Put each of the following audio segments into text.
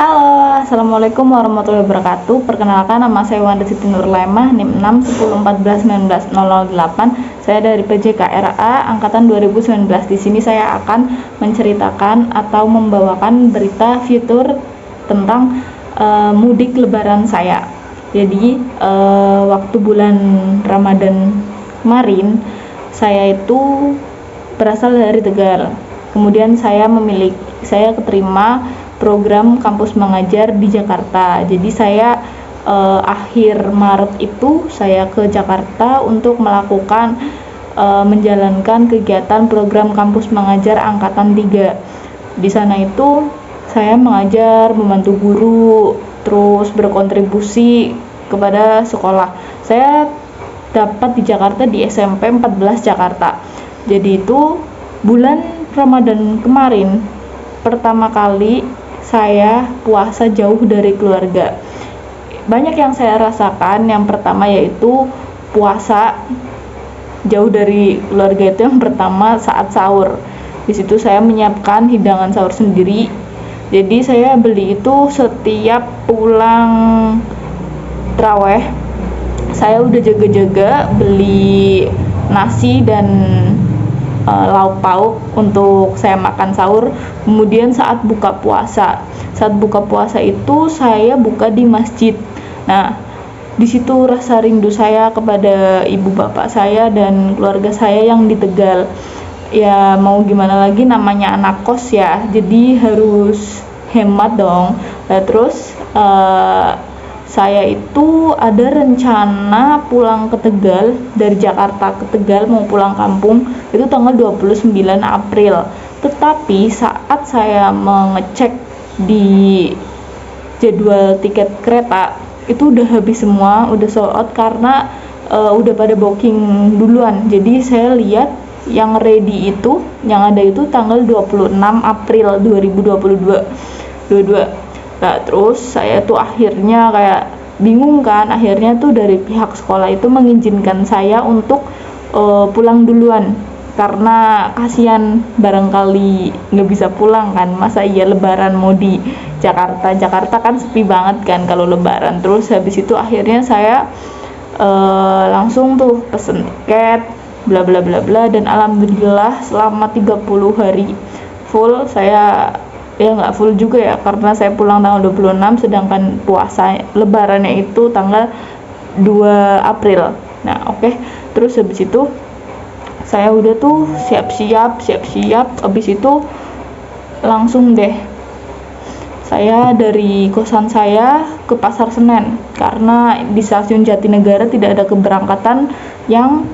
Halo, Assalamualaikum warahmatullahi wabarakatuh. Perkenalkan, nama saya Wanda Siti Nurlemah, NIM 610141908. Saya dari PJKRA angkatan 2019. Di sini saya akan menceritakan atau membawakan berita fitur tentang mudik lebaran saya. Jadi waktu bulan Ramadan kemarin saya itu berasal dari Tegal. Kemudian saya keterima program kampus mengajar di Jakarta. Jadi saya akhir Maret itu saya ke Jakarta untuk melakukan menjalankan kegiatan program kampus mengajar angkatan 3. Di sana itu saya mengajar, membantu guru, terus berkontribusi kepada sekolah. Saya dapat di Jakarta di SMP 14 Jakarta. Jadi itu bulan Ramadan kemarin pertama kali saya puasa jauh dari keluarga. Banyak yang saya rasakan. Yang pertama yaitu puasa jauh dari keluarga itu yang pertama saat sahur. Di situ saya menyiapkan hidangan sahur sendiri. Jadi saya beli itu setiap pulang traweh. Saya udah jaga-jaga beli nasi dan lauk pauk untuk saya makan sahur. Kemudian saat buka puasa itu saya buka di masjid. Nah, di situ rasa rindu saya kepada ibu bapak saya dan keluarga saya yang di Tegal. Ya mau gimana lagi, namanya anak kos ya, jadi harus hemat dong. Nah, terus saya itu ada rencana pulang ke Tegal, dari Jakarta ke Tegal mau pulang kampung itu tanggal 29 April. Tetapi saat saya mengecek di jadwal tiket kereta itu udah habis semua, udah sold out karena udah pada booking duluan. Jadi saya lihat yang ready itu, yang ada itu tanggal 26 April 2022. Nah, terus saya tuh akhirnya kayak bingung kan, akhirnya tuh dari pihak sekolah itu mengizinkan saya untuk pulang duluan karena kasihan barangkali nggak bisa pulang kan, masa iya lebaran mau di Jakarta kan sepi banget kan kalau lebaran. Terus habis itu akhirnya saya langsung tuh pesen tiket bla bla bla bla, dan alhamdulillah selama 30 hari full saya, ya nggak full juga ya karena saya pulang tanggal 26 sedangkan puasa lebarannya itu tanggal 2 April. Nah oke. Terus habis itu saya udah tuh siap-siap habis itu langsung deh saya dari kosan saya ke Pasar Senen karena di stasiun Jatinegara tidak ada keberangkatan yang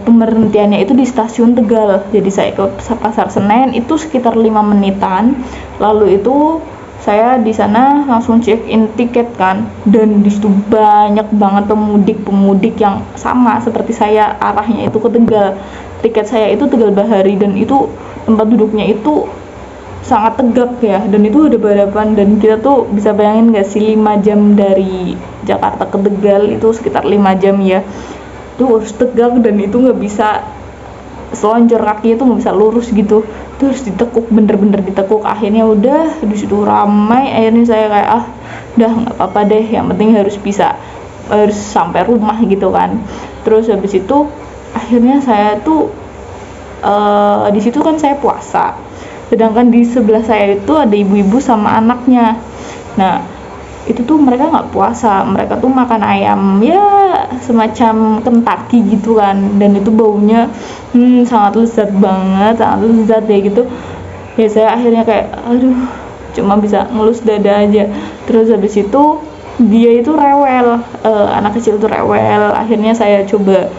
pemberhentiannya itu di stasiun Tegal. Jadi saya ke Pasar Senen itu sekitar 5 menitan. Lalu itu saya di sana langsung check in tiket kan, dan di situ banyak banget pemudik yang sama seperti saya, arahnya itu ke Tegal. Tiket saya itu Tegal Bahari dan itu tempat duduknya itu sangat tegak ya, dan itu ada balapan, dan kita tuh bisa bayangin gak sih 5 jam dari Jakarta ke Tegal itu sekitar 5 jam ya. Itu harus tegak dan itu nggak bisa seloncor, kaki itu nggak bisa lurus gitu, terus ditekuk, bener-bener ditekuk. Akhirnya udah di situ ramai, akhirnya saya kayak udah nggak apa-apa deh, yang penting harus sampai rumah gitu kan. Terus habis itu akhirnya saya tuh di situ kan saya puasa, sedangkan di sebelah saya itu ada ibu-ibu sama anaknya. Nah itu tuh mereka nggak puasa, mereka tuh makan ayam ya semacam Kentucky gitu kan, dan itu baunya sangat lezat ya gitu ya. Saya akhirnya kayak cuma bisa ngelus dada aja. Terus habis itu dia itu rewel, anak kecil itu rewel. Akhirnya saya coba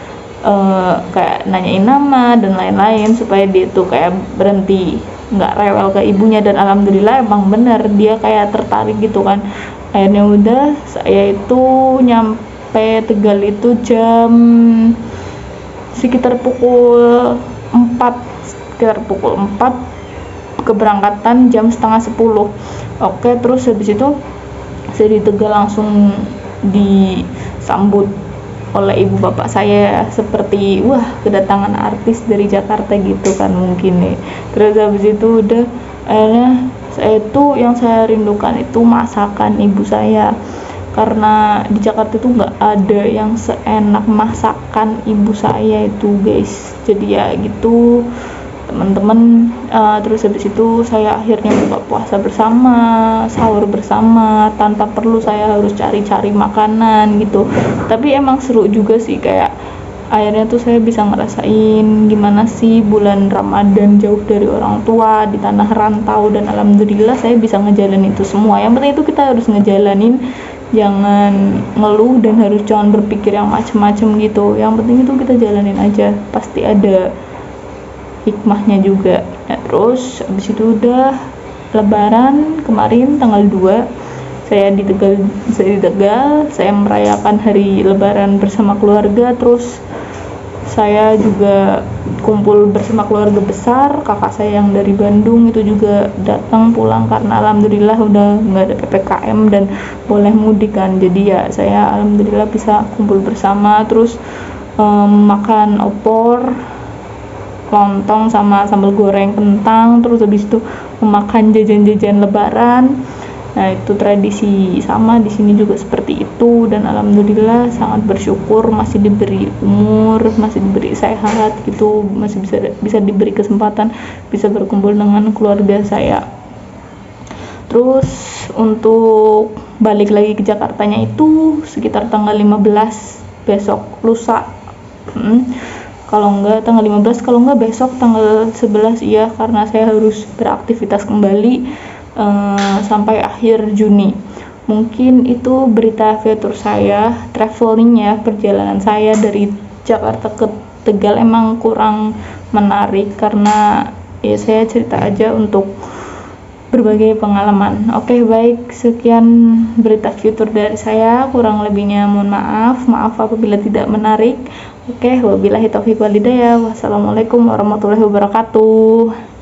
kayak nanyain nama dan lain-lain supaya dia tuh kayak berhenti nggak rewel ke ibunya, dan alhamdulillah emang bener dia kayak tertarik gitu kan. Akhirnya udah saya itu nyampe Tegal itu jam sekitar pukul 4, keberangkatan jam setengah 10. Oke, terus habis itu saya di Tegal langsung disambut oleh ibu bapak saya seperti kedatangan artis dari Jakarta gitu kan mungkin nih. Terus habis itu udah akhirnya saya itu yang saya rindukan itu masakan ibu saya, karena di Jakarta itu nggak ada yang seenak masakan ibu saya itu guys. Jadi ya gitu teman-teman. Terus habis itu saya akhirnya buka puasa bersama, sahur bersama, tanpa perlu saya harus cari-cari makanan gitu. Tapi emang seru juga sih, kayak akhirnya tuh saya bisa ngerasain gimana sih bulan Ramadan jauh dari orang tua di tanah rantau, dan alhamdulillah saya bisa ngejalanin itu semua. Yang penting itu kita harus ngejalanin, jangan ngeluh dan harus jangan berpikir yang macem-macem gitu. Yang penting itu kita jalanin aja, pasti ada hikmahnya juga. Nah, terus abis itu udah lebaran kemarin tanggal 2 saya di Tegal, saya merayakan hari lebaran bersama keluarga. Terus saya juga kumpul bersama keluarga besar, kakak saya yang dari Bandung itu juga datang pulang karena alhamdulillah udah nggak ada PPKM dan boleh mudik kan. Jadi ya saya alhamdulillah bisa kumpul bersama. Terus makan opor, lontong sama sambal goreng kentang, terus habis itu memakan jajan-jajan lebaran. Nah, itu tradisi sama di sini juga seperti itu, dan alhamdulillah sangat bersyukur masih diberi umur, masih diberi sehat gitu, masih bisa diberi kesempatan bisa berkumpul dengan keluarga saya. Terus untuk balik lagi ke Jakartanya itu sekitar tanggal 15 besok lusa. Kalau enggak tanggal 15, kalau enggak besok tanggal 11 ya, karena saya harus beraktivitas kembali sampai akhir Juni. Mungkin itu berita fitur saya, traveling ya, perjalanan saya dari Jakarta ke Tegal emang kurang menarik karena ya saya cerita aja untuk berbagai pengalaman. Oke, baik, sekian berita fitur dari saya, kurang lebihnya mohon maaf apabila tidak menarik. Oke, wabillahi taufiq walhidayah. Wassalamualaikum warahmatullahi wabarakatuh.